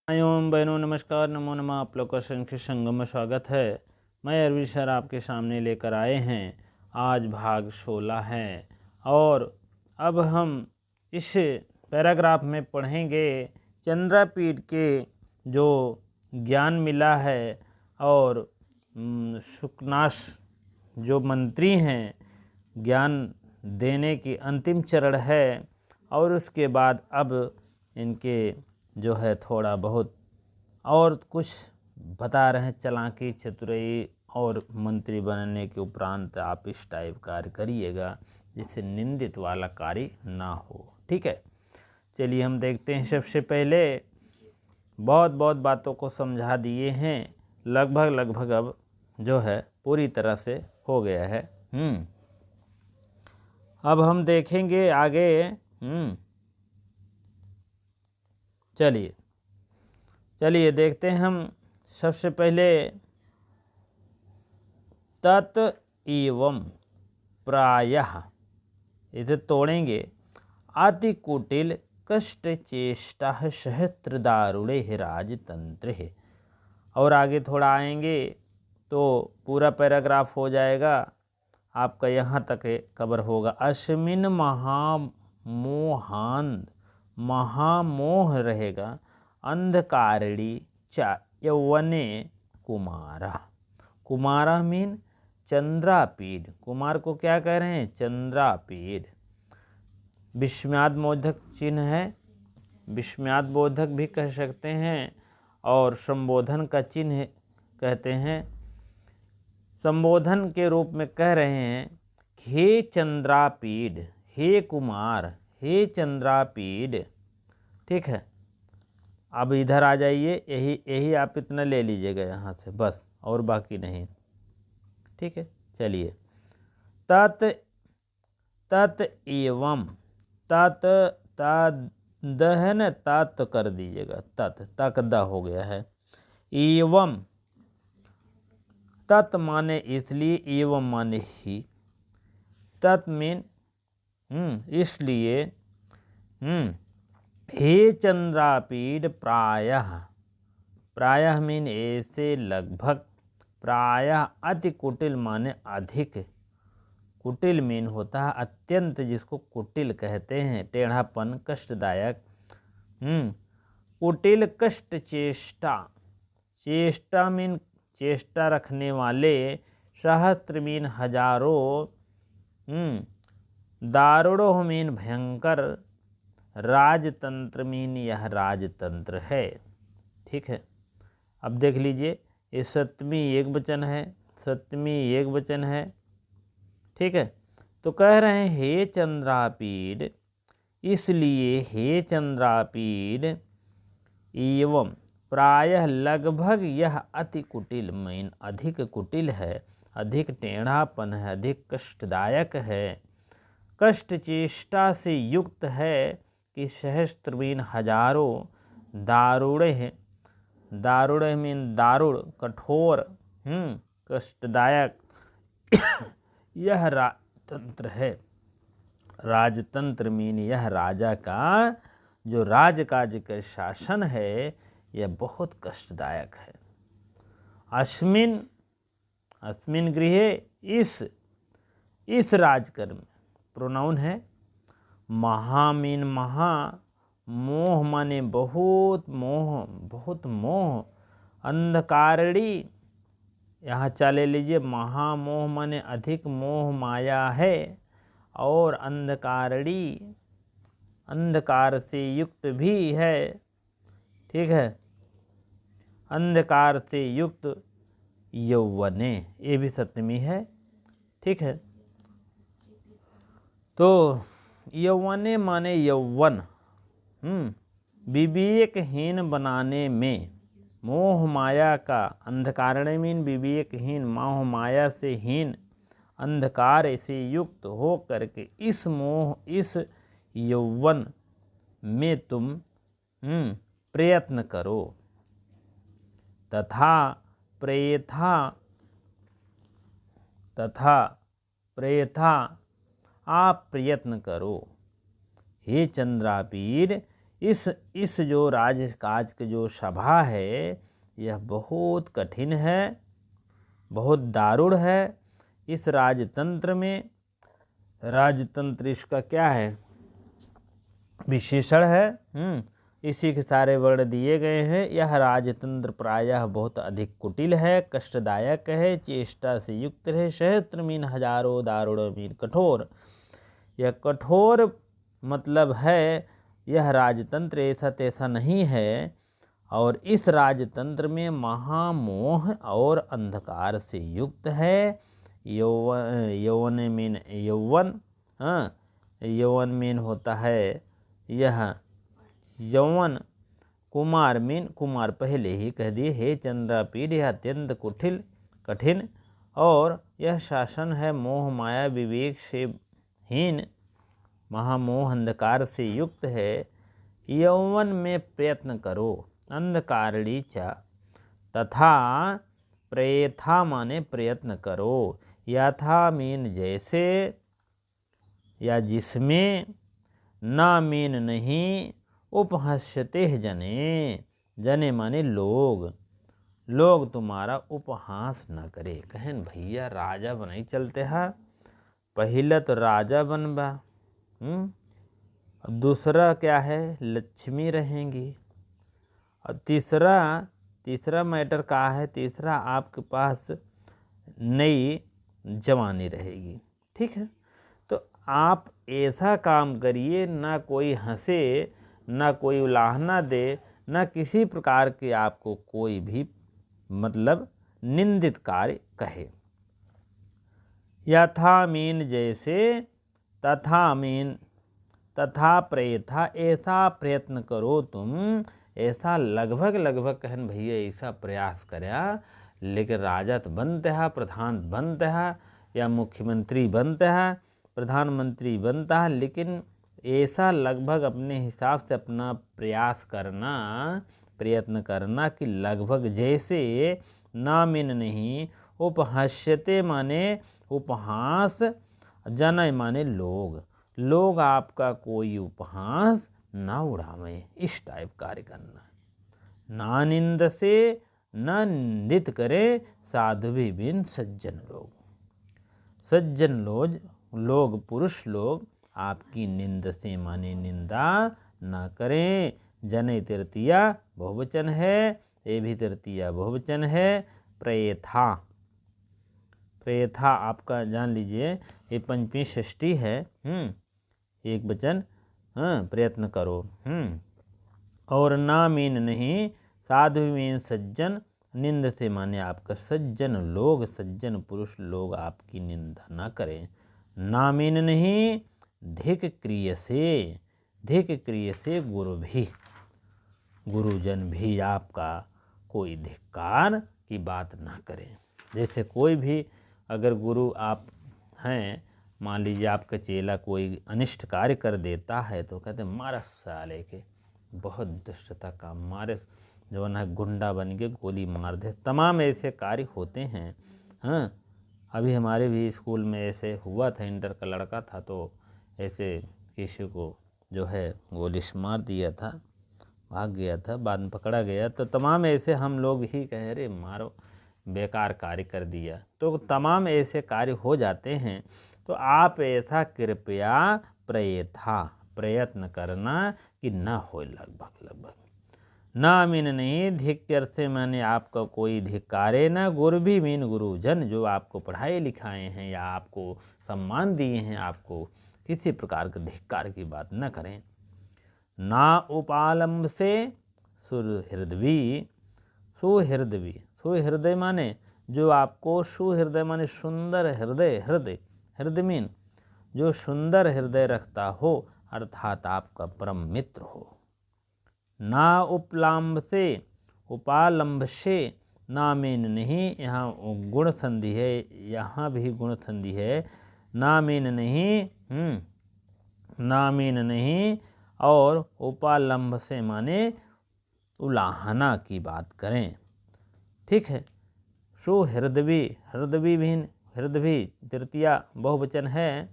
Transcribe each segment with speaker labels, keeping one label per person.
Speaker 1: ओम बहनों नमस्कार, नमो नमः। आप लोग का संख्य संगम में स्वागत है। मैं अरविंद सर आपके सामने लेकर आए हैं। आज भाग 16 है और अब हम इस पैराग्राफ में पढ़ेंगे चंद्रापीठ के जो ज्ञान मिला है और शुकनाश जो मंत्री हैं ज्ञान देने की अंतिम चरण है और उसके बाद अब इनके जो है थोड़ा बहुत और कुछ बता रहे हैं चालाकी चतुराई और मंत्री बनने के उपरांत आप इस टाइप कार्य करिएगा जिससे निंदित वाला कार्य ना हो। ठीक है, चलिए हम देखते हैं। सबसे पहले बहुत बातों को समझा दिए हैं, लगभग अब जो है पूरी तरह से हो गया है। अब हम देखेंगे आगे। चलिए देखते हैं हम। सबसे पहले तत् एवं प्रायः, इसे तोड़ेंगे। अति कुटिल कष्ट चेष्टा सहस्त्र दारुणे राजतंत्र है। और आगे थोड़ा आएंगे तो पूरा पैराग्राफ हो जाएगा आपका, यहाँ तक कवर होगा। अस्मिन महामोहांध, महामोह रहेगा अंधकारिणी यौवने कुमारा। कुमारा मीन चंद्रापीड। कुमार को क्या कह रहे हैं? चंद्रापीड। विस्मयाद बोधक चिन्ह है, विस्मयाद बोधक भी कह सकते हैं और संबोधन का चिन्ह कहते हैं। संबोधन के रूप में कह रहे हैं हे चंद्रापीड, हे कुमार, हे चंद्रापीड। ठीक है, अब इधर आ जाइए, यही आप इतना ले लीजिएगा यहाँ से बस, और बाकी नहीं। ठीक है, चलिए। तत् एवं, द है न, तत् कर दीजिएगा, तक द हो गया है। एवं, तत् माने इसलिए, एवं माने ही। तत् मीन इसलिए। हे चंद्रापीड प्रायः, प्रायः मीन ऐसे लगभग, प्रायः अति कुटिल माने अधिक। कुटिल मीन होता है अत्यंत, जिसको कुटिल कहते हैं, टेढ़ापन, कष्टदायक। कुटिल कष्ट चेष्टा, चेष्टा मीन चेष्टा रखने वाले। सहस्त्र मीन हजारों। दारुणों मीन भयंकर। राजतंत्र मीन यह राजतंत्र है। ठीक है, अब देख लीजिए, ये सप्तमी एक वचन है, सप्तमी एक वचन है। ठीक है, तो कह रहे हैं हे चंद्रापीड, इसलिए हे चंद्रापीड एवं प्रायः लगभग यह अति कुटिल मीन अधिक कुटिल है, अधिक टेढ़ापन है, अधिक कष्टदायक है, कष्ट चेष्टा से युक्त है कि सहस्त्र मीन हजारों। दारुणे है, दारुणे मीन दारुण, कठोर, कष्टदायक। यह राजतंत्र है। राजतंत्र मीन यह राजा का जो राजकाज का शासन है यह बहुत कष्टदायक है। अस्मिन, अस्मिन गृहे, इस राजकर्म, प्रोनाउन है। महा मीन महा, मोह माने बहुत मोह, बहुत मोह। अंधकारिणी, यहाँ चले लीजिए, महामोह माने अधिक मोह माया है, और अंधकारिणी अंधकार से युक्त भी है। ठीक है, अंधकार से युक्त यौवने, ये भी सप्तमी है। ठीक है, तो यौवने माने यौवन। विवेकहीन बनाने में, मोह माया का, अंधकार मीन विवेकहीन, मोह माया से हीन, अंधकार से युक्त हो करके इस मोह, इस यौवन में तुम प्रयत्न करो। तथा प्रयथा आप प्रयत्न करो। हे चंद्रापीड, इस जो राजकाज की जो सभा है यह बहुत कठिन है, बहुत दारुण है। इस राजतंत्र में, राजतंत्र इसका क्या है, विशेषण है। इसी के सारे वर्ण दिए गए हैं। यह राजतंत्र प्रायः बहुत अधिक कुटिल है, कष्टदायक है, चेष्टा से युक्त है, सहस्त्र मीन हजारों दारुण मीन कठोर। यह कठोर मतलब है यह राजतंत्र ऐसा तैसा नहीं है, और इस राजतंत्र में महामोह और अंधकार से युक्त है। यौवन मीन यौवन, यौवन मीन होता है यह यौवन, कुमार मीन कुमार पहले ही कह दिए। हे चंद्रापीठ यह अत्यंत कुटिल कठिन, और यह शासन है मोह माया विवेक से हीन, महामोह अंधकार से युक्त है। यौवन में प्रयत्न करो, अंधकारणी च, तथा प्रयथा माने प्रयत्न करो, यथा मीन जैसे, या जिसमें, ना मीन नहीं, उपहास्यते जने, जने माने लोग, लोग तुम्हारा उपहास न करे। कहें भैया राजा बनाई चलते हैं, पहले तो राजा बनबा, दूसरा क्या है, लक्ष्मी रहेंगी, और तीसरा मैटर क्या है, तीसरा आपके पास नई जवानी रहेगी। ठीक है, तो आप ऐसा काम करिए, ना कोई हंसे, ना कोई उलाहना दे, ना किसी प्रकार के आपको कोई भी मतलब निंदित कार्य कहे। यथा मीन जैसे, तथा मीन तथा प्रयथा, ऐसा प्रयत्न करो तुम, ऐसा लगभग कहन भैया ऐसा प्रयास करया, लेकिन राजा तो बनते हैं, प्रधान बनते हैं, या मुख्यमंत्री बनते हैं, प्रधानमंत्री बनता है, लेकिन ऐसा लगभग अपने हिसाब से अपना प्रयास करना, प्रयत्न करना कि लगभग जैसे, ना मीन नहीं, उपहास्यते माने उपहास, जन माने लोग, लोग आपका कोई उपहास ना उड़ावे, इस टाइप कार्य करना। ना निंद से न निंदित करे, साधु भी बिन सज्जन लोग, सज्जन लोग पुरुष लोग आपकी निंद से माने निंदा ना करें। जने तृतीया बहुवचन है, ये भी तृतीया बहुवचन है। प्रयथा, प्रयथा आपका जान लीजिए ये पंचमी षष्ठी है, एक वचन, प्रयत्न करो। और ना मीन नहीं, साधु मीन सज्जन, निंद से माने आपका सज्जन लोग, सज्जन पुरुष लोग आपकी निंदा ना करें। ना मीन नहीं, धिक क्रिय से, धिक क्रिय से गुरु भी, गुरुजन भी आपका कोई धिक्कार की बात ना करें। जैसे कोई भी अगर गुरु आप हैं, मान लीजिए आपका चेला कोई अनिष्ट कार्य कर देता है तो कहते मारा साले के, बहुत दुष्टता का, मारे जो है गुंडा बन के गोली मार दे। तमाम ऐसे कार्य होते हैं। अभी हमारे भी स्कूल में ऐसे हुआ था, इंटर का लड़का था तो ऐसे किसी को जो है गोली मार दिया था, भाग गया था, बाद में पकड़ा गया। तो तमाम ऐसे हम लोग ही कह रहे मारो, बेकार कार्य कर दिया। तो तमाम ऐसे कार्य हो जाते हैं। तो आप ऐसा कृपया प्रयत्न करना कि न हो लगभग। ना मीन नहीं, धिक्कर से मैंने आपका कोई धिक्कारे न, गुरु भी मीन गुरुजन, जो आपको पढ़ाए लिखाए हैं या आपको सम्मान दिए हैं, आपको किसी प्रकार के धिक्कार की बात न करें। ना उपालंब से सुहृदवी, सुहृदवी, सुहृदय माने जो आपको, सुहृदय माने सुंदर हृदय, हृदय मीन जो सुंदर हृदय रखता हो, अर्थात आपका परम मित्र हो। ना उपलाम्ब से, उपालंब से, ना मीन नहीं, यहाँ गुण संधि है, यहाँ भी गुण संधि है। ना मीन नहीं, ना मीन नहीं, और उपालंब से माने उलाहना की बात करें। ठीक है। सुहृदवी, हृदवी भी, हृदवी तृतीया बहुवचन है।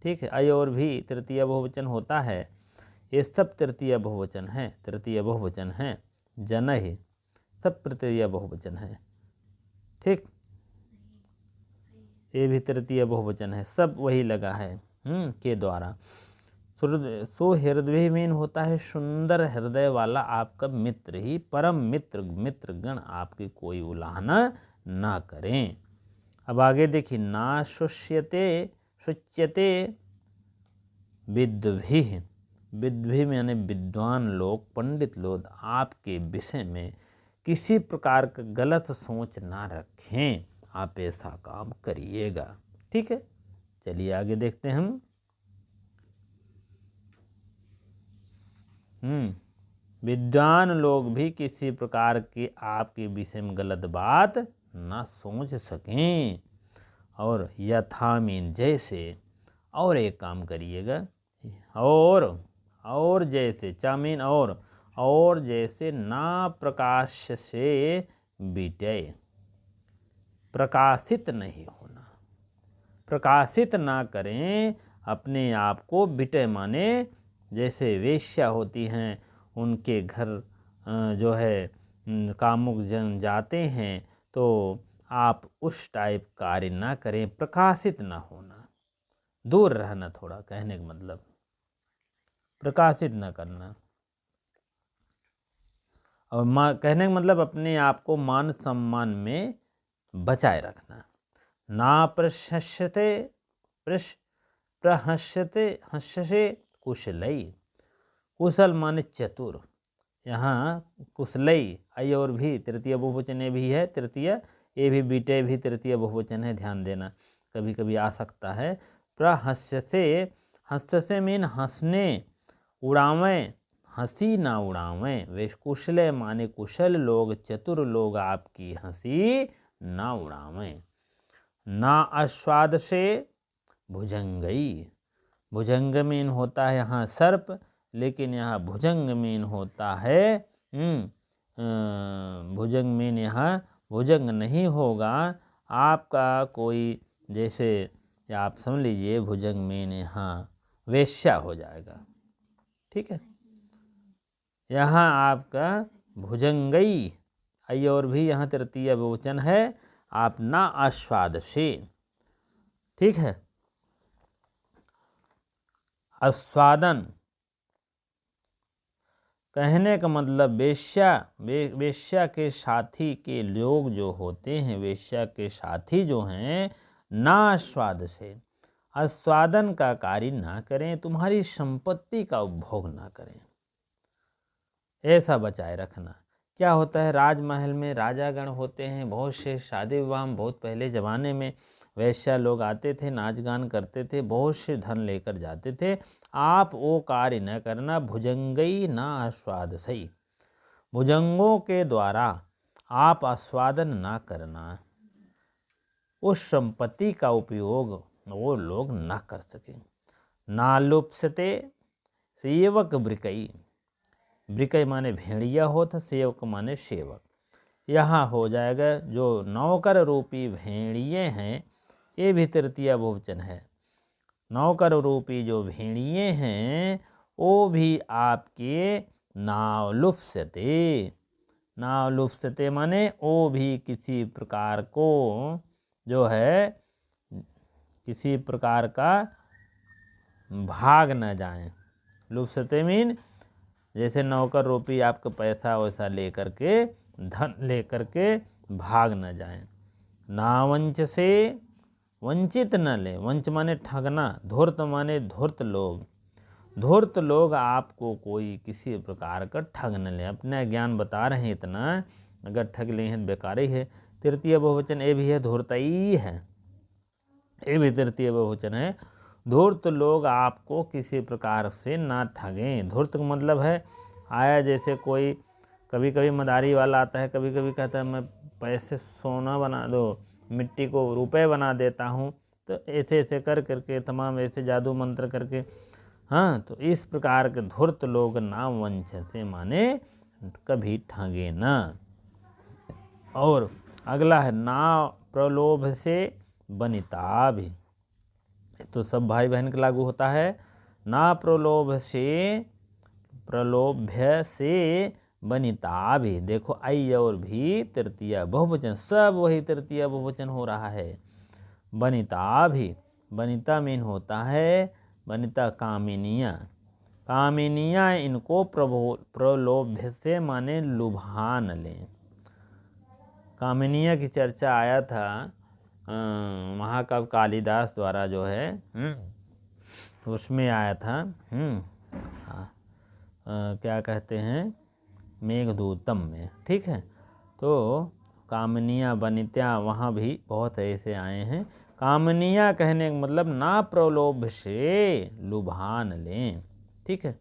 Speaker 1: ठीक है, अयोर भी तृतीया बहुवचन होता है। ये सब तृतीय बहुवचन है, तृतीय बहुवचन है। जनहि सब तृतीय बहुवचन है, ठीक। ये भी तृतीय बहुवचन है, सब वही लगा है के द्वारा। सो हृदय मीन होता है सुंदर हृदय वाला आपका मित्र ही, परम मित्र, मित्रगण आपकी कोई उलाहना ना करें। अब आगे देखिए, ना शुष्यते शुच्यते विद्भिः, विद्भिः यानी विद्वान लोग, पंडित लोग आपके विषय में किसी प्रकार का गलत सोच ना रखें, आप ऐसा काम करिएगा, ठीक है। चलिए आगे देखते हैं हम। विद्वान लोग भी किसी प्रकार की आपके विषय में गलत बात ना सोच सकें। और यथा मीन जैसे, और एक काम करिएगा, और जैसे, चामीन और जैसे ना प्रकाश से विटय, प्रकाशित नहीं होना, प्रकाशित ना करें अपने आप को। विटय माने जैसे वेश्या होती हैं, उनके घर जो है कामुक जन जाते हैं, तो आप उस टाइप कार्य ना करें, प्रकाशित ना होना, दूर रहना, थोड़ा कहने का मतलब प्रकाशित ना करना। और कहने का मतलब अपने आप को मान सम्मान में बचाए रखना। ना प्रहस्यते हस्यसे कुशलई, कुशल माने चतुर, यहाँ कुशलई आई और भी तृतीय बहुवचन भी है, तृतीय ये भी बीटे भी तृतीय बहुवचन है, ध्यान देना, कभी कभी आ सकता है। प्रहस्यसे, हस्यसे मीन हंसने, उड़ावें, हंसी ना उड़ावें, वे कुशल माने कुशल लोग, चतुर लोग आपकी हंसी ना उड़ावें। ना आस्वाद से भुजंगई, भुजंग मीन होता है यहाँ सर्प, लेकिन यहाँ भुजंग मीन होता है भुजंग मीन यहाँ भुजंग नहीं होगा आपका कोई, जैसे आप समझ लीजिए भुजंग मीन यहाँ वेश्या हो जाएगा, ठीक है। यहाँ आपका भुजंगई आई और भी यहाँ तृतीय बहुवचन है, आप ना आस्वाद से, ठीक है। आस्वादन कहने का मतलब वेश्या के साथी के लोग जो होते हैं, वेश्या के साथी जो हैं, ना आस्वाद से, आस्वादन का कार्य ना करें, तुम्हारी संपत्ति का उपभोग ना करें, ऐसा बचाए रखना। क्या होता है, राजमहल में राजागण होते हैं, बहुत से शादी विवाह में बहुत पहले ज़माने में वैश्या लोग आते थे, नाच गान करते थे, बहुत से धन लेकर जाते थे। आप वो कार्य न करना। भुजंगई ना आस्वाद सही, भुजंगों के द्वारा आप आस्वादन ना करना, उस संपत्ति का उपयोग वो लोग ना कर सकें। ना लुप्सते सेवक ब्रिकई, ब्रिकई माने भेड़िया होता, सेवक माने सेवक, यहाँ हो जाएगा जो नौकर रूपी भेड़िए हैं, ये भी तृतीय बहुवचन है। नौकर रूपी जो भेड़िए हैं वो भी आपके नाव लुप्सते, नाव लुप्सते माने वो भी किसी प्रकार को जो है किसी प्रकार का भाग न जाएं। लुप्सते मीन जैसे नौकर रूपी आपका पैसा वैसा लेकर के, धन लेकर के भाग न जाएं। ना वंच से, वंचित न ले, वंच माने ठगना, धूर्त माने धूर्त लोग, धूर्त लोग आपको कोई किसी प्रकार का ठग न ले। अपना ज्ञान बता रहे हैं इतना, अगर ठग ले हैं बेकार ही है। तृतीय बहुवचन ये भी है, धूर्तई है, ये भी तृतीय बहुवचन है। धूर्त लोग आपको किसी प्रकार से ना ठगें। धूर्त का मतलब है आया, जैसे कोई कभी कभी मदारी वाला आता है, कभी कभी कहता है मैं पैसे सोना बना दो, मिट्टी को रुपए बना देता हूँ, तो ऐसे ऐसे कर करके तमाम ऐसे जादू मंत्र करके, हाँ, तो इस प्रकार के धूर्त लोग ना वंच से माने कभी ठगे ना। और अगला है ना प्रलोभ से बनिता भी, तो सब भाई बहन के लागू होता है। ना प्रलोभ से प्रलोभ्य से वनिता भी, देखो आई और भी तृतीय बहुवचन, सब वही तृतीय बहुवचन हो रहा है। वनिता भी, वनिता मीन होता है वनिता कामिनियाँ, कामिनियाँ इनको प्रलोभ्य से माने लुभान लें। कामिनिया की चर्चा आया था महाकवि कालिदास द्वारा जो है उसमें आया था क्या कहते हैं मेघदूतम में, ठीक है। तो कामनिया वनिता वहाँ भी बहुत ऐसे आए हैं। कामनिया कहने का मतलब ना प्रलोभ से लुभान लें, ठीक है।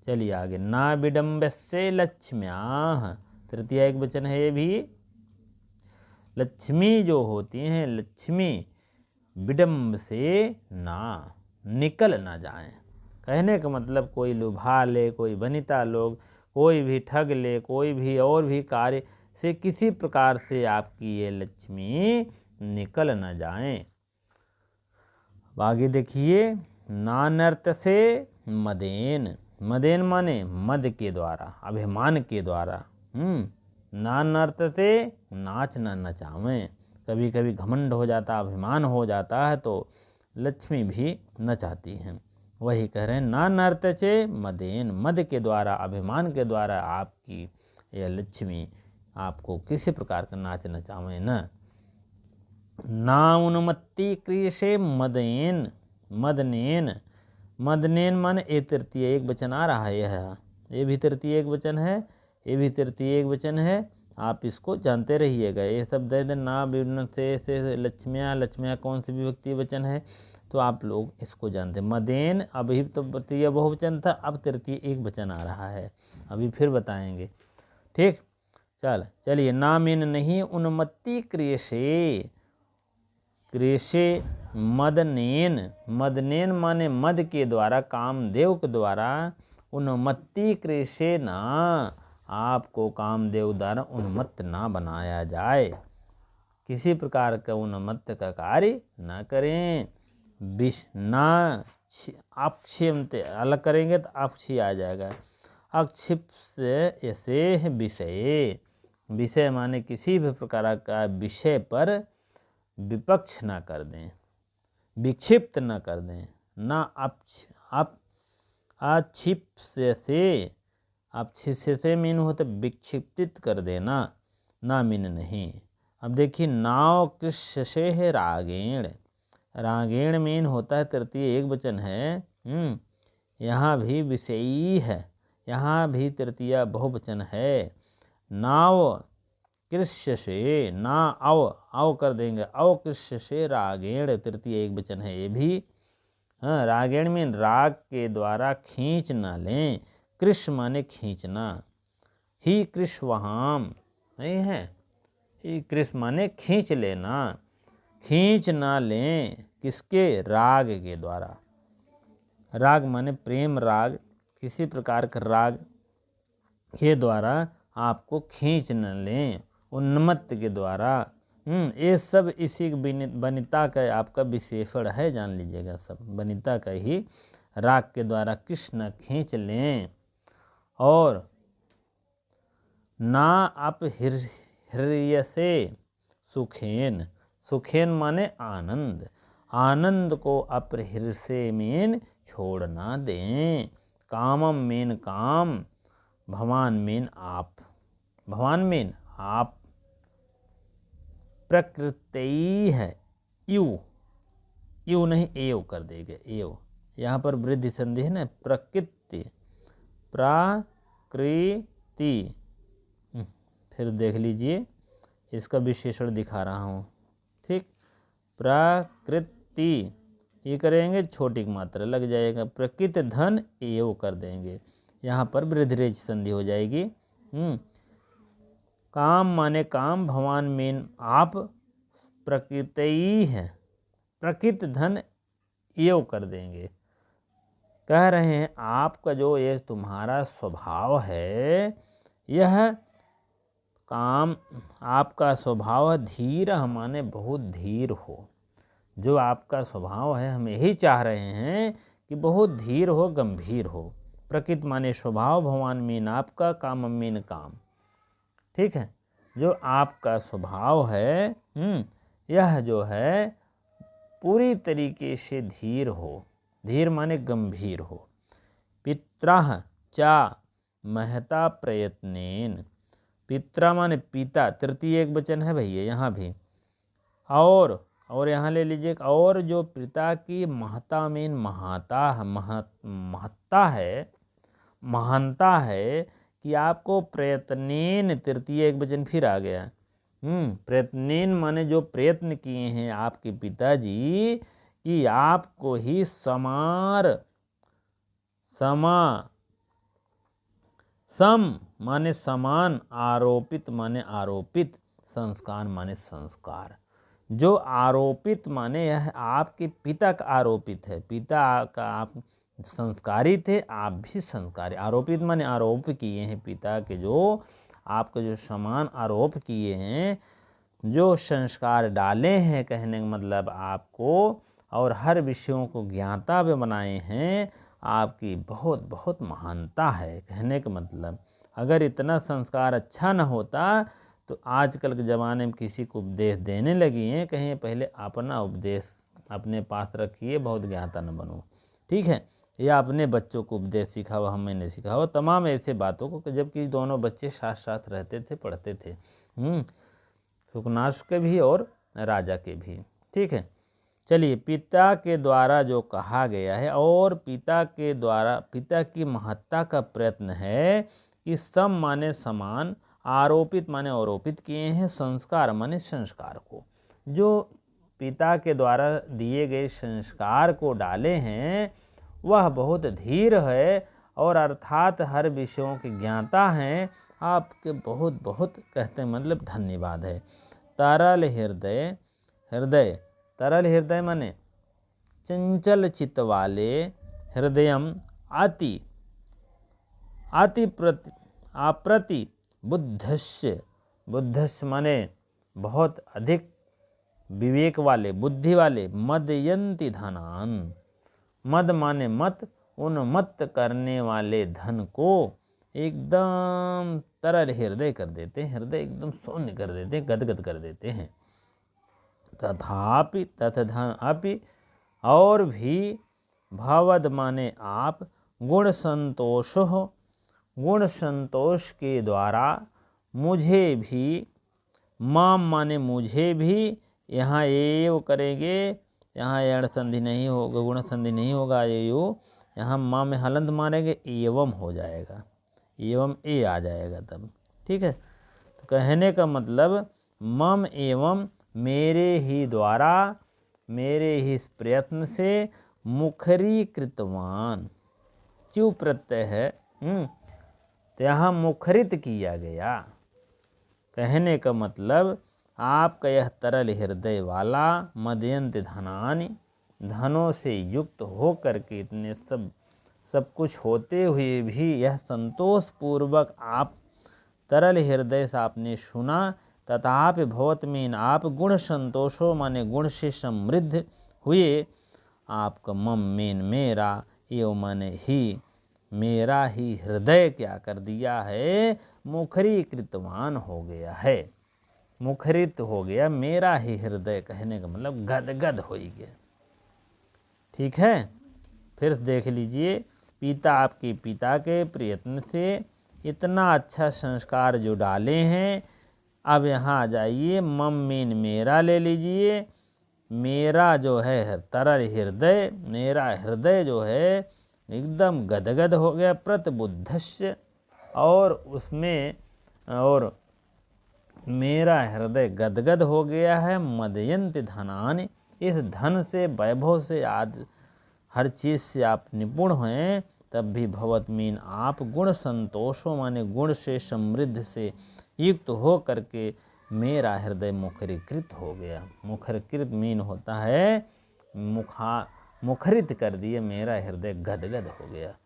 Speaker 1: चलिए आगे, ना विडम्ब से लक्ष्म्याः, तृतीय एक वचन है ये भी। लक्ष्मी जो होती हैं, लक्ष्मी विडम्ब से ना निकल ना जाएं, कहने का मतलब कोई लुभा ले, कोई वनिता लोग कोई भी ठग ले, कोई भी और भी कार्य से किसी प्रकार से आपकी ये लक्ष्मी निकल न जाएं। आगे देखिए, नानर्त से मदेन, मदेन माने मद के द्वारा, अभिमान के द्वारा। नानर्त से नाच न नचावें, कभी कभी घमंड हो जाता, अभिमान हो जाता है तो लक्ष्मी भी नचाती हैं। वही कह रहे हैं, ना नर्तचे मदेन, मद के द्वारा, अभिमान के द्वारा आपकी यह लक्ष्मी आपको किसी प्रकार का नाच नचावे न। ना उन्मत्ति क्रियसे मदेन, मदनेन, मदनेन मन ए तृतीय एक वचन आ रहा है, यह ये भी तृतीय एक वचन है, ये भी तृतीय एक वचन है। आप इसको जानते रहिएगा। ये सब दे ना विवरण से लक्ष्मिया, लक्ष्मिया कौन सी विभक्ति वचन है तो आप लोग इसको जानते। मदेन अभी तो तृतीय बहुवचन था, अब तृतीय एक वचन आ रहा है, अभी फिर बताएंगे, ठीक। चलिए, ना मीन नहीं उन्मत्ति क्रियसे, क्रियसे मदनेन, मदनेन माने मद के द्वारा, कामदेव के द्वारा। उन्मत्ति क्रियसे ना, आपको कामदेव द्वारा उन्मत्त ना बनाया जाए, किसी प्रकार का उन्मत्त का कार्य ना करें। विष ना आक्षेपते, अलग करेंगे तो अक्षी आ जाएगा। अक्षिप्त से ऐसे विषय, विषय माने किसी भी प्रकार का विषय पर विपक्ष ना कर दें, विक्षिप्त ना कर दें। ना आक्षिप्त से, आक्षिप्त से मीन होता विक्षिप्तित कर देना, ना मीन नहीं। अब देखिए, नाव कृष्य से है रागेण, रागेण मीन होता है तृतीय एक वचन है। यहाँ भी विषयी है, यहाँ भी तृतीय बहुवचन है। नाव कृष्य से, ना अव कर देंगे, अव कृष्य से रागेण तृतीय एक वचन है ये भी। हाँ, रागेण मीन राग के द्वारा खींच ना लें, कृष्ण माने खींचना, ही कृष्ण वहां नहीं है, ही कृष्ण माने खींच लेना, खींच ना लें किसके, राग के द्वारा। राग माने प्रेम राग, किसी प्रकार का राग के द्वारा आपको खींच न लें, उन्मत्त के द्वारा। ये सब इसी वनिता का आपका विशेषण है, जान लीजिएगा, सब वनिता का ही राग के द्वारा कृष्ण खींच लें। और ना आप हृदय से सुखेन, सुखेन माने आनंद, आनंद को अपहृदय से मीन छोड़ ना दें। कामम मीन काम, भवान मीन आप, भवान मीन आप। प्रकृति है, यू, यू नहीं एव कर देंगे, एव, यहाँ पर वृद्धि संधि है ना, प्रकृति, प्राकृति। फिर देख लीजिए, इसका विशेषण दिखा रहा हूँ, ठीक। प्रकृति ये करेंगे, छोटी मात्रा लग जाएगा, प्रकृति धन एव कर देंगे, यहाँ पर वृद्धिरेच संधि हो जाएगी। काम माने काम, भवान मीन आप, प्रकृति है, प्रकृति धन एव कर देंगे। कह रहे हैं आपका जो ये तुम्हारा स्वभाव है, यह काम आपका स्वभाव धीर माने बहुत धीर हो, जो आपका स्वभाव है हम यही चाह रहे हैं कि बहुत धीर हो, गंभीर हो, प्रकृत माने स्वभाव, भगवान मीन आपका, काम मीन काम। ठीक है, जो आपका स्वभाव है यह जो है पूरी तरीके से धीर हो, धीर माने गंभीर हो। पित्राह चा महता प्रयत्नेन, पित्रा माने पिता, तृतीय एक वचन है भैया यहाँ भी। और यहाँ ले लीजिए, और जो पिता की महता मीन महत्ता है, महानता है कि आपको प्रयत्नेन, तृतीय एक वचन फिर आ गया। प्रयत्नेन माने जो प्रयत्न किए हैं आपके पिताजी कि आपको ही सम माने समान, आरोपित माने आरोपित, संस्कार माने संस्कार। जो आरोपित माने यह आपके पिता का आरोपित है, पिता का आप संस्कारी थे, आप भी संस्कारी। आरोपित माने आरोप किए हैं पिता के, जो आपको जो समान आरोप किए हैं, जो संस्कार डाले हैं, कहने का मतलब आपको, और हर विषयों को ज्ञाता में बनाए हैं, आपकी बहुत बहुत महानता है। कहने का मतलब अगर इतना संस्कार अच्छा न होता तो आजकल के ज़माने में किसी को उपदेश देने लगी हैं, कहीं पहले अपना उपदेश अपने पास रखिए, बहुत ज्ञाता न बनो। ठीक है, या अपने बच्चों को उपदेश सिखाओ, हमें नहीं सिखाओ, तमाम ऐसे बातों को, जबकि दोनों बच्चे साथ साथ रहते थे, पढ़ते थे, सुकनाश के भी और राजा के भी। ठीक है, चलिए, पिता के द्वारा जो कहा गया है, और पिता के द्वारा पिता की महत्ता का प्रयत्न है कि सम माने समान, आरोपित माने आरोपित किए हैं, संस्कार माने संस्कार को, जो पिता के द्वारा दिए गए संस्कार को डाले हैं वह बहुत धीर है, और अर्थात हर विषयों के ज्ञाता हैं। आपके बहुत बहुत कहते हैं मतलब धन्यवाद है। तरल हृदय, तरल हृदय माने चंचल चित्त वाले, हृदयम अति प्रति बुद्धस्य माने बहुत अधिक विवेक वाले, बुद्धि वाले, मदयंती धनान, मद माने मत, उन्मत्त करने वाले धन को एकदम तरल हृदय कर देते हैं, हृदय एकदम शून्य कर देते हैं, गदगद कर देते हैं। तथापि और भी, भवद माने आप, गुण संतोष हो, गुण संतोष के द्वारा मुझे भी, माम माने मुझे भी, यहाँ एव करेंगे, यहाँ एड़ संधि नहीं होगा, गुण संधि नहीं होगा, एयो, यहाँ माँ में हलंत मारेंगे, एवं हो जाएगा, एवं ए आ जाएगा तब। ठीक है, तो कहने का मतलब मम एवं मेरे ही द्वारा, मेरे ही इस प्रयत्न से, मुखरीकृतवान, च्यू प्रत्यय है, तो यहाँ मुखरित किया गया। कहने का मतलब आपका यह तरल हृदय वाला, मदयंत धनानि, धनों से युक्त हो करके, इतने सब कुछ होते हुए भी यह संतोष पूर्वक आप तरल हृदय से आपने सुना। तथापि भवत मीन आप, गुण संतोषो माने गुण से समृद्ध हुए, आपका मम मीन मेरा, एव माने ही, मेरा ही हृदय क्या कर दिया है, मुखरीकृतवान हो गया है, मुखरित हो गया, मेरा ही हृदय, कहने का मतलब गदगद हो गया। ठीक है, फिर देख लीजिए, पिता आपके पिता के प्रयत्न से इतना अच्छा संस्कार जो डाले हैं। अब यहाँ आ जाइए, मम मीन मेरा ले लीजिए, मेरा जो है तरल हृदय, मेरा हृदय जो है एकदम गदगद हो गया, प्रतिबुद्धस्य, और उसमें, और मेरा हृदय गदगद हो गया है, मदयंत धनानि, इस धन से, वैभव से, आदि हर चीज़ से आप निपुण हैं, तब भी भवत मीन आप, गुण संतोषो माने गुण से समृद्ध से युक्त हो करके मेरा हृदय मुखरीकृत हो गया। मुखरीकृत मीन होता है मुखरित कर दिए, मेरा हृदय गदगद हो गया।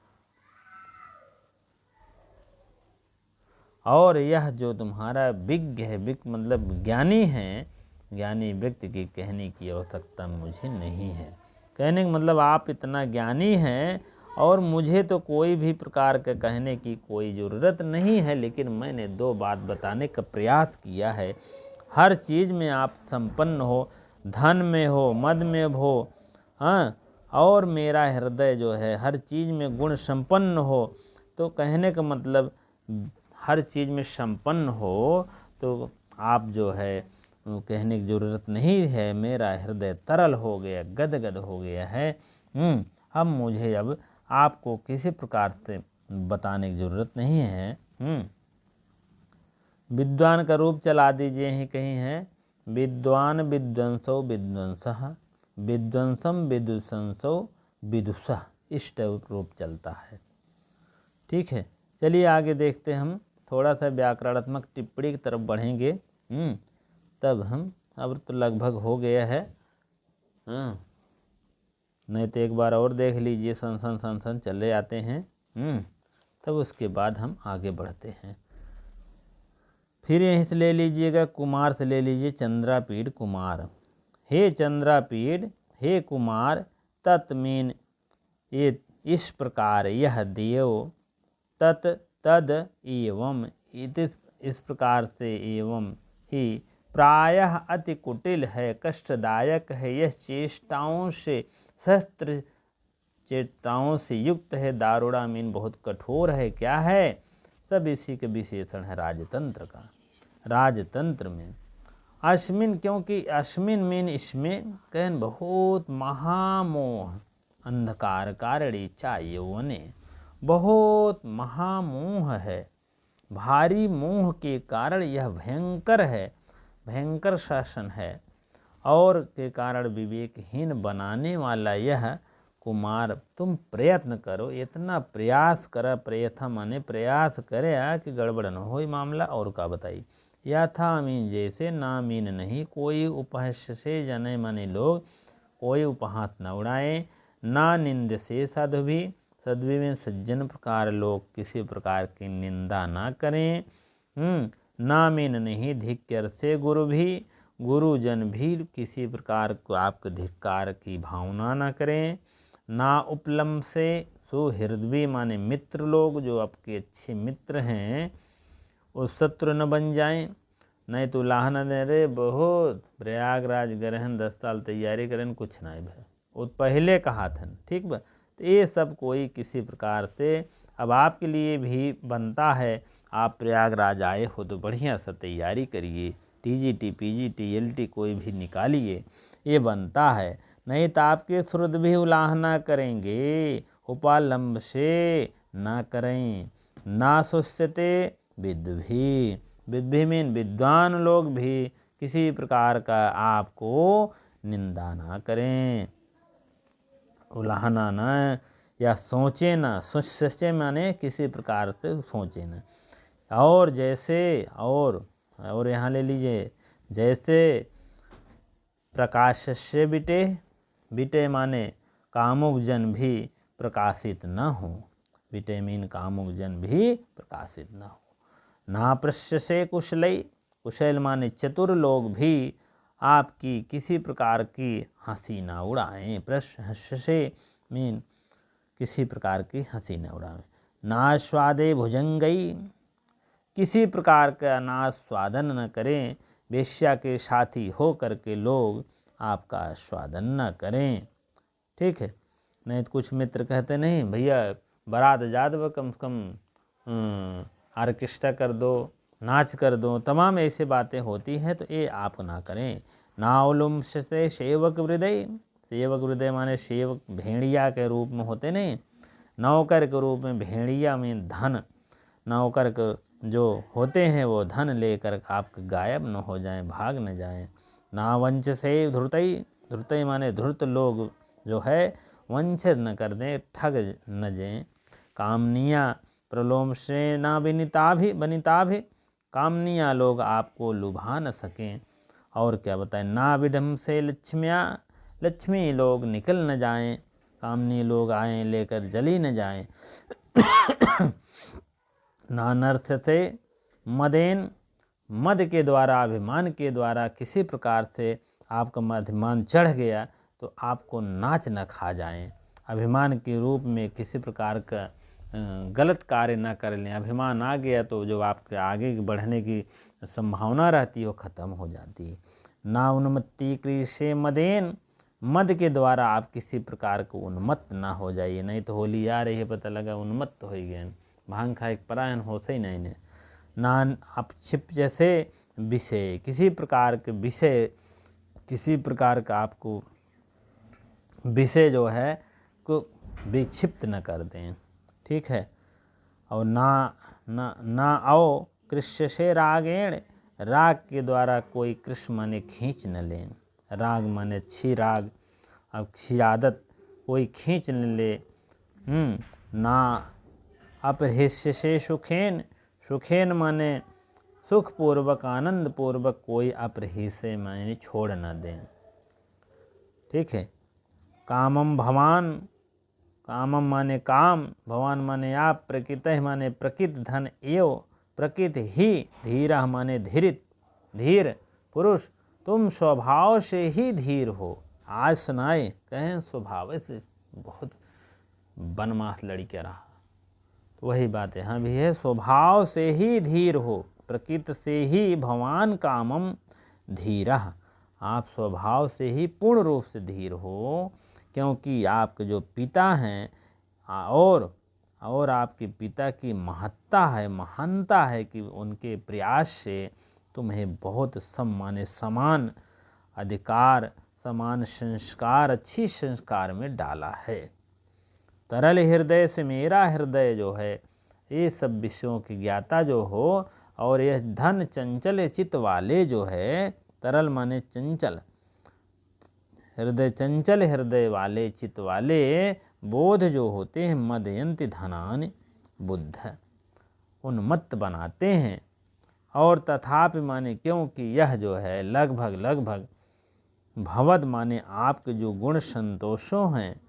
Speaker 1: और यह जो तुम्हारा विज्ञ है, विज्ञ मतलब ज्ञानी है, ज्ञानी व्यक्ति की कहने की आवश्यकता मुझे नहीं है। कहने का मतलब आप इतना ज्ञानी हैं और मुझे तो कोई भी प्रकार का कहने की कोई ज़रूरत नहीं है, लेकिन मैंने 2 बात बताने का प्रयास किया है। हर चीज़ में आप संपन्न हो, धन में हो, मद में हो, हाँ, और मेरा हृदय जो है हर चीज़ में गुण संपन्न हो। तो कहने का मतलब हर चीज़ में संपन्न हो तो आप जो है कहने की ज़रूरत नहीं है। मेरा हृदय तरल हो गया, गदगद हो गया है। अब मुझे अब आपको किसी प्रकार से बताने की ज़रूरत नहीं है। विद्वान का रूप चला दीजिए, ही कहीं है विद्वान विद्वंसो विद्वंसः विद्वंसम विदुषंसो विदुषः, इस रूप चलता है। ठीक है, चलिए आगे देखते हैं। हम थोड़ा सा व्याकरणात्मक टिप्पणी की तरफ बढ़ेंगे। तब हम अब तो लगभग हो गया है, नहीं तो एक बार और देख लीजिए, सन चले आते हैं। तब उसके बाद हम आगे बढ़ते हैं। फिर यहीं से ले लीजिएगा, कुमार से ले लीजिए, चंद्रापीड़ कुमार। हे चंद्रापीड़, हे कुमार, तत्मीन ये इस प्रकार यह देव, तत् तद एवं इस प्रकार से एवं ही प्रायः अति कुटिल है, कष्टदायक है, यह चेष्टाओं से शस्त्र चेष्टाओं से युक्त है, दारुड़ा मीन बहुत कठोर है। क्या है? सब इसी के विशेषण है राजतंत्र का। राजतंत्र में अश्मिन, क्योंकि अश्मिन मीन इसमें कहन बहुत महामोह अंधकार कारणी चाहिए वने, बहुत महामोह है, भारी मोह के कारण यह भयंकर है, भयंकर शासन है, और के कारण विवेकहीन बनाने वाला यह कुमार। तुम प्रयत्न करो, इतना प्रयास कर, प्रयत्न माने प्रयास करे कि गड़बड़ न हो मामला। और का बताई, यथा मीन जैसे, ना मीन नहीं, कोई उपहास से जने माने लोग कोई उपहास न उड़ाए, ना निंद से साधु सदवी में सज्जन प्रकार लोग किसी प्रकार की निंदा ना करें। ना मीन नहीं, धिक्कर से गुरुजन भी किसी प्रकार को आपके धिक्कार की भावना ना करें। ना उपलम से सुहृदवी माने मित्र लोग, जो आपके अच्छे मित्र हैं वो शत्रु न बन जाएं। नहीं तो लाहना दे रे बहुत प्रयागराज ग्रहण 10 साल तैयारी करें, कुछ नहीं भाई, वो पहले कहा था। ठीक बा, तो ये सब कोई किसी प्रकार से अब आपके लिए भी बनता है। आप प्रयागराज आए हो तो बढ़िया सा तैयारी करिए, टीजीटी पीजीटी एलटी कोई भी निकालिए, ये बनता है। नहीं तो आपके श्रुत भी उलाहना करेंगे, उपालंब से ना करें। ना सुस्यते विद्भी, विद्भी मीन विद्वान लोग भी किसी प्रकार का आपको निंदा ना करें, उलाहना न या सोचे ना, सोचे माने किसी प्रकार से सोचे ना। और जैसे और यहाँ ले लीजिए, जैसे प्रकाश से बिटे माने कामुक जन भी प्रकाशित न हो, बिटे मीन कामुक जन भी प्रकाशित न हो। ना प्रश्य से कुशलई, कुशल माने चतुर लोग भी आपकी किसी प्रकार की हंसी ना उड़ाएं। प्रश्य से मीन किसी प्रकार की हंसी न उड़ाएं। ना स्वादे भुजंगई, किसी प्रकार का ना स्वादन न करें, वेश्या के साथी हो करके लोग आपका स्वादन न करें। ठीक है, नहीं तो कुछ मित्र कहते नहीं भैया बारात जाद व कम से कम ऑर्केस्ट्रा कर दो, नाच कर दो, तमाम ऐसी बातें होती हैं, तो ये आप ना करें। नाउलुम से सेवक हृदय, सेवक हृदय माने सेवक भेड़िया के रूप में होते नहीं, नौकर के रूप में भेड़िया में धन, नौकर के जो होते हैं वो धन लेकर आपके गायब न हो जाएं, भाग न जाएं। ना वंच से धृतई, धृतई माने धृत लोग जो है वंचित न कर दें, ठग न जाएं। कामनिया प्रलोम से ना बनिता भी, कामनिया लोग आपको लुभा न सकें। और क्या बताएं, ना विडम से लक्ष्मिया, लक्ष्मी लोग निकल न जाएं, कामनी लोग आएं लेकर जली न जाएं। ना नर्थ से मदेन, मद के द्वारा अभिमान के द्वारा किसी प्रकार से आपका अभिमान चढ़ गया तो आपको नाच न खा जाएं, अभिमान के रूप में किसी प्रकार का गलत कार्य ना कर लें। अभिमान आ गया तो जो आपके आगे बढ़ने की संभावना रहती है वो ख़त्म हो जाती है। ना उन्मत्ति कृषे मदेन, मद के द्वारा आप किसी प्रकार को उन्मत्त ना हो जाइए, नहीं तो होली आ रही है पता लगा उन्मत्त हो गए, भांग खा एक परायण होते ही नहीं ने। ना आप छिप जैसे विषय, किसी प्रकार के विषय, किसी प्रकार का आपको विषय जो है को विक्षिप्त न कर दें, ठीक है। और ना आओ कृष्य से रागेण, राग के द्वारा कोई कृष्ण माने खींच न लें। राग माने अच्छी राग, अब अच्छी आदत कोई खींच न ले। ना अपहृष्य से सुखेन, सुखेन माने सुखपूर्वक आनंद पूर्वक कोई अपहृष्य माने छोड़ न दें, ठीक है। कामम भवान, कामम माने काम, भवान माने आप, प्रकृति माने प्रकृत धन एव, प्रकृति ही, धीरा माने धीरित, धीर पुरुष, तुम स्वभाव से ही धीर हो। आज सुनाए कहें स्वभाव से बहुत बनमास लड़कियाँ रहा, तो वही बात यहाँ भी है, स्वभाव से ही धीर हो, प्रकृति से ही भवान कामम धीरा, आप स्वभाव से ही पूर्ण रूप से धीर हो, क्योंकि आपके जो पिता हैं और आपके पिता की महत्ता है, महानता है कि उनके प्रयास से तुम्हें बहुत समान अधिकार, समान संस्कार, अच्छी संस्कार में डाला है। तरल हृदय से मेरा हृदय जो है, ये सब विषयों की ज्ञाता जो हो, और यह धन चंचल चित्त वाले जो है, तरल माने चंचल, हृदय चंचल हृदय वाले चित्त वाले बोध जो होते हैं, मदयंति धनान बुद्ध, उन्मत्त बनाते हैं। और तथापि माने क्योंकि यह जो है लगभग भवद माने आपके जो गुण संतोषों हैं,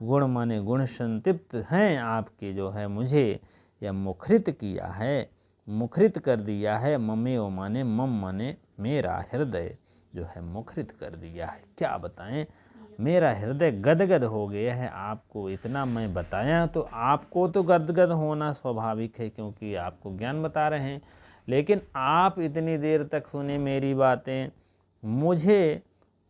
Speaker 1: गुण माने गुण संतृप्त हैं आपके जो है, मुझे यह मुखरित किया है, मुखरित कर दिया है। ममेव माने मम माने मेरा हृदय जो है मुखरित कर दिया है। क्या बताएं, मेरा हृदय गदगद हो गया है। आपको इतना मैं बताया तो आपको तो गदगद होना स्वाभाविक है, क्योंकि आपको ज्ञान बता रहे हैं, लेकिन आप इतनी देर तक सुने मेरी बातें, मुझे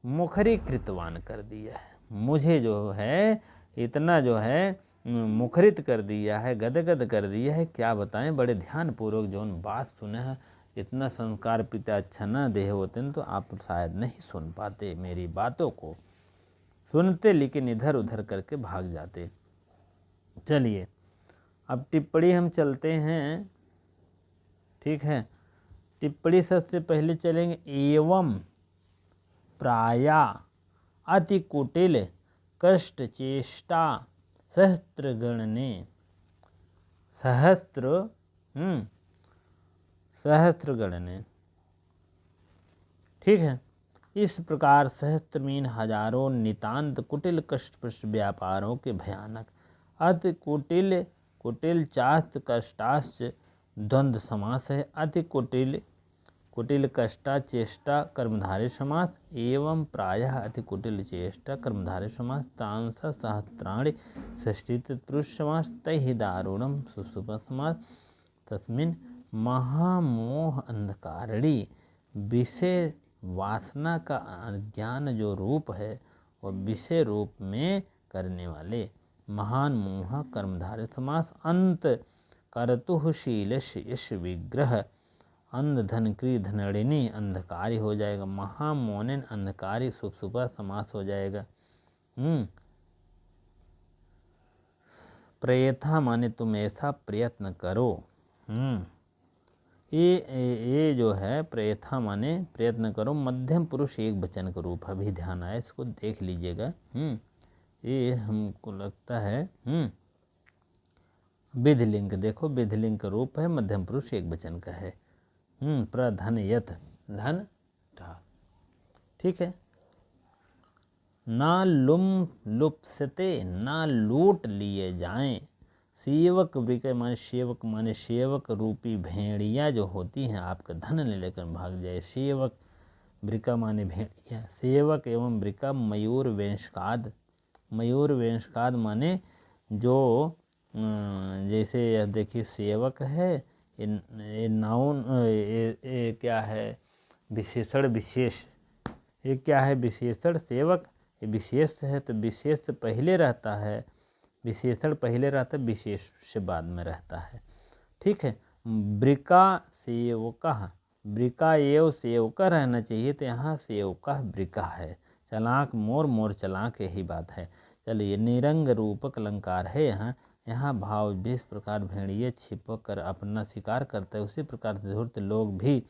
Speaker 1: मुखरीकृतवान कर दिया है, मुझे जो है इतना जो है मुखरित कर दिया है, गदगद कर दिया है। क्या बताएं, बड़े ध्यानपूर्वक जो बात सुने हैं, इतना संस्कार पिता अच्छा ना दे होते न तो आप शायद नहीं सुन पाते, मेरी बातों को सुनते लेकिन इधर उधर करके भाग जाते। चलिए अब टिप्पणी हम चलते हैं, ठीक है। टिप्पणी सबसे पहले चलेंगे, एवं प्राया अति कुटिल कष्ट चेष्टा सहस्त्रगणने, सहस्त्रगणने, ठीक है। इस प्रकार सहस्त्र मीन हजारों नितांत कुटिल कष्टप्रष्ट व्यापारों के भयानक, अति कुटिल, कुटिल चास्त कष्टाश्च द्वंद्व समास है। अति कुटिल, कुटिल कष्टा चेष्टा कर्मधारय समास, एवं प्रायः अति कुटिल चेष्टा कर्मधारय समास, तांस सहस्त्राणि षष्ठी तत्पुरुष समास, तैहि दारुणम सुसुप समास, तस्मिन् महामोह अंधकारिणी, विषय वासना का अज्ञान जो रूप है वह विषय रूप में करने वाले, महान मोह कर्मधारय समास, अंत करतुः शीलस्य यश विग्रह, अंध धन क्री धनड़िनी अंधकारी हो जाएगा, महामौन अंधकारी सुपसुपा समास हो जाएगा। प्रयथा माने तुम ऐसा प्रयत्न करो। ये जो है प्रयथा माने प्रयत्न करो, मध्यम पुरुष एक वचन का रूप है, अभी ध्यान आया, इसको देख लीजिएगा। ये हमको लगता है विधिलिंग, देखो विधिलिंग का रूप है, मध्यम पुरुष एक वचन का है। प्रधन यथ, धन ढा, ठीक है। ना लुप्सते, ना लूट लिए जाएं, सेवक वृक माने सेवक, माने सेवक रूपी भेड़िया जो होती हैं आपका धन ले लेकर भाग जाए। सेवक वृका माने भेड़िया, सेवक एवं वृका मयूर वंशकाद, मयूर वेशकाद माने जो जैसे यह देखिए सेवक है, ये नाउन, ये क्या है विशेषण विशेष, ये क्या है विशेषण सेवक, ये विशेष है तो विशेष पहले रहता है, विशेषण पहले रहता है, विशेष से बाद में रहता है। ठीक है। ब्रिका सेवका, ब्रिका एव सेवका रहना चाहिए, तो यहाँ सेवका ब्रिका है। चलाक मोर, मोर चलाक, यही बात है। चलिए निरंग रूपक अलंकार है यहाँ। यहाँ भाव जिस प्रकार भेड़िए छिप कर अपना शिकार करते हैं, उसी प्रकार धूर्त लोग भी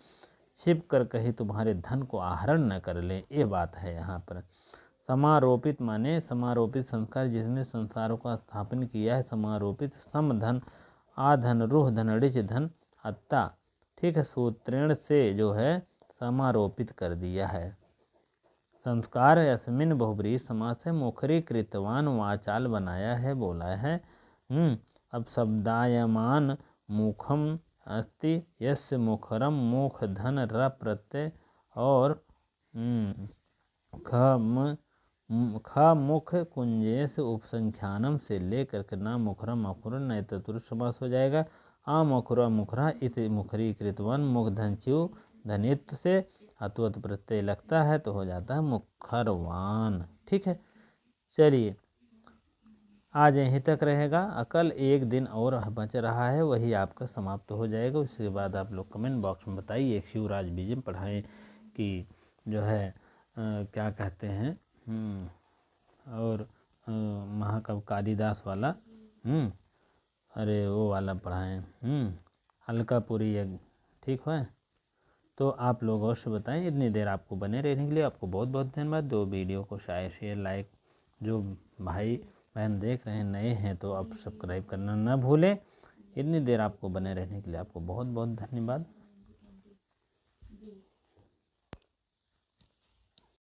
Speaker 1: छिप कर कहीं तुम्हारे धन को आहरण न कर लें, ये बात है यहाँ पर। समारोपित माने समारोपित संस्कार, जिसमें संसारों का स्थापन किया है। समारोपित सम धन, आधन, रूह धन, ऋच धन, अत्ता, ठीक है, सूत्रेण से जो है समारोपित कर दिया है। संस्कार यस्मिन बहुब्रीहि समास है, मुखरी कृतवान वाचाल बनाया है, बोला है। अब शब्दायमान मुखम अस्ति यस्य मुखरम, मुख धन र प्रत्यय और ख मुख कुंजेश उपसंख्यानम से लेकर के ना मुखरम अखुर नए तत्पुरुष समास हो जाएगा। आ मुखरा मुखरा इत मुखरी कृतवन, मुख धनच्यु धनित्व से अत्वत प्रत्यय लगता है तो हो जाता है मुखरवान। ठीक है। चलिए आज यहीं तक रहेगा। कल एक दिन और बच रहा है, वही आपका समाप्त हो जाएगा। उसके बाद आप लोग कमेंट बॉक्स में बताइए शिवराज बीजम पढ़ाएं कि जो है क्या कहते हैं और महाकवि कालिदास वाला अरे वो वाला पढ़ाएं अलकापुरी यज्ञ। ठीक है। तो आप लोग अवश्य बताएं। इतनी देर आपको बने रहने के लिए आपको बहुत बहुत धन्यवाद। दो वीडियो को शेयर लाइक, जो भाई बहन देख रहे हैं नए हैं तो आप सब्सक्राइब करना ना भूलें। इतनी देर आपको बने रहने के लिए आपको बहुत बहुत धन्यवाद।